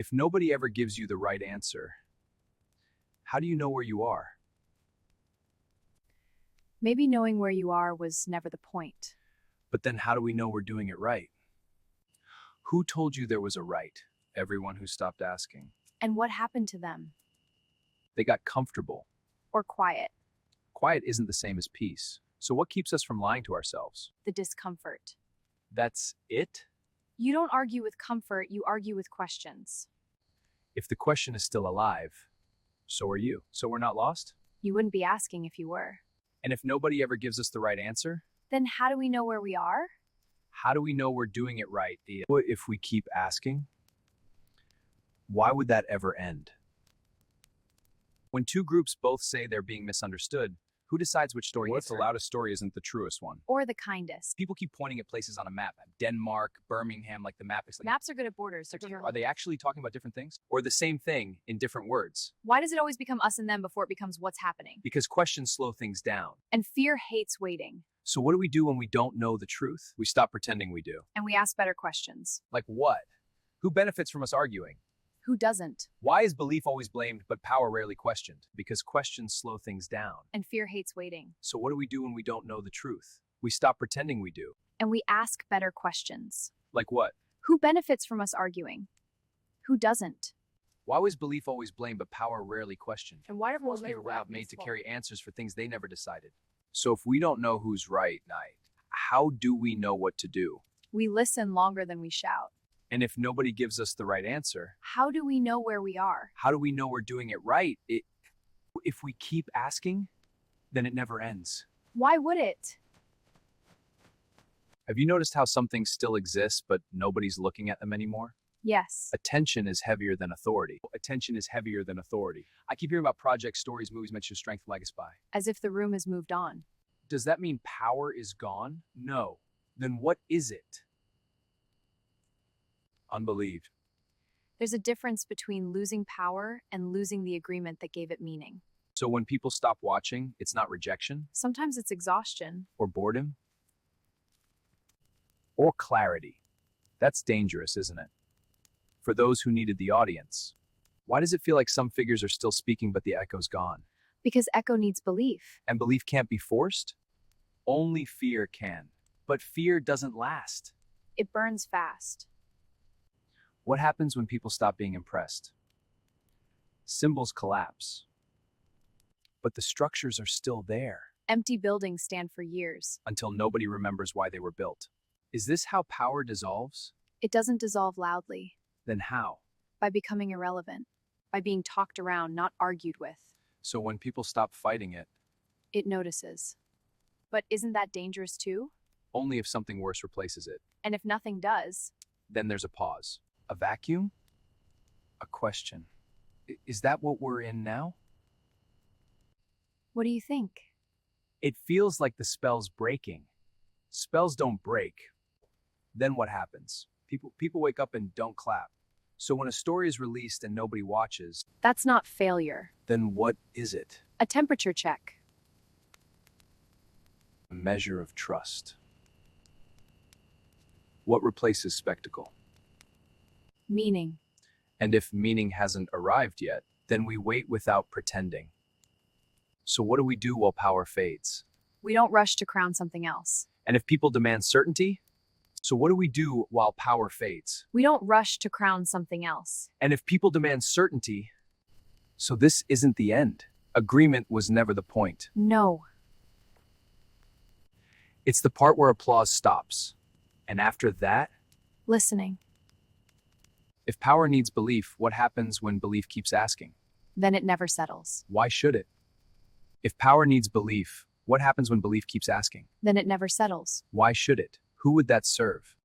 If nobody ever gives you the right answer, how do you know where you are? Maybe knowing where you are was never the point. But then how do we know we're doing it right? Who told you there was a right? Everyone who stopped asking. And what happened to them? They got comfortable. Or quiet, Quiet isn't the same as peace. So what keeps us from lying to ourselves? the discomfort. That's it? You don't argue with comfort, you argue with questions. If the question is still alive, so are you. So we're not lost? You wouldn't be asking if you were. And if nobody ever gives us the right answer, Then how do we know where we are? how do we know we're doing it right? What if we keep asking? Why would that ever end? When two groups both say they're being misunderstood, who decides which story is the loudest story isn't the truest one? Or the kindest? People keep pointing at places on a map. Denmark, Birmingham, like the map is like, Maps are good at borders, they're terrible. are they actually talking about different things? Or the same thing in different words? Why does it always become us and them before it becomes what's happening? Because questions slow things down. And fear hates waiting. So what do we do when we don't know the truth? We stop pretending we do. And we ask better questions. Like what? Who benefits from us arguing? Who doesn't? Why is belief always blamed but power rarely questioned? Because questions slow things down. And fear hates waiting. So what do we do when we don't know the truth? We stop pretending we do. And we ask better questions. Like what? Who benefits from us arguing? Who doesn't? Why was belief always blamed but power rarely questioned? And why do Most people were made to carry answers for things they never decided. So if we don't know who's right, how do we know what to do? We listen longer than we shout. And if nobody gives us the right answer, How do we know where we are? how do we know we're doing it right? If we keep asking, then it never ends. Why would it? Have you noticed how some things still exist, but nobody's looking at them anymore? Yes. Attention is heavier than authority. Attention is heavier than authority. I keep hearing about projects, stories, movies, mention strength, legacy. As if the room has moved on. Does that mean power is gone? No. Then what is it? Unbelief. There's a difference between losing power and losing the agreement that gave it meaning. So when people stop watching, it's not rejection Sometimes it's exhaustion. or boredom or clarity. That's dangerous, isn't it? For those who needed the audience. Why does it feel like some figures are still speaking but the echo's gone? Because echo needs belief. And belief can't be forced? Only fear can. But fear doesn't last. It burns fast. What happens when people stop being impressed? Symbols collapse. But the structures are still there Empty buildings stand for years. until nobody remembers why they were built. Is this how power dissolves? It doesn't dissolve loudly. Then how? By becoming irrelevant. By being talked around, not argued with. So when people stop fighting it, It notices. But isn't that dangerous too? only if something worse replaces it. And if nothing does? Then there's a pause. A vacuum? A question. Is that what we're in now? What do you think? It feels like the spell's breaking. Spells don't break. Then what happens? People wake up and don't clap. So when a story is released and nobody watches, That's not failure. then what is it? A temperature check. A measure of trust. What replaces spectacle? Meaning. And if meaning hasn't arrived yet, then we wait without pretending. So what do we do while power fades? We don't rush to crown something else. And if people demand certainty, so what do we do while power fades? We don't rush to crown something else. And if people demand certainty, so this isn't the end. Agreement was never the point. No. It's the part where applause stops. And after that, Listening. if power needs belief, what happens when belief keeps asking? Then it never settles. Why should it? If power needs belief, what happens when belief keeps asking? Then it never settles. Why should it? Who would that serve?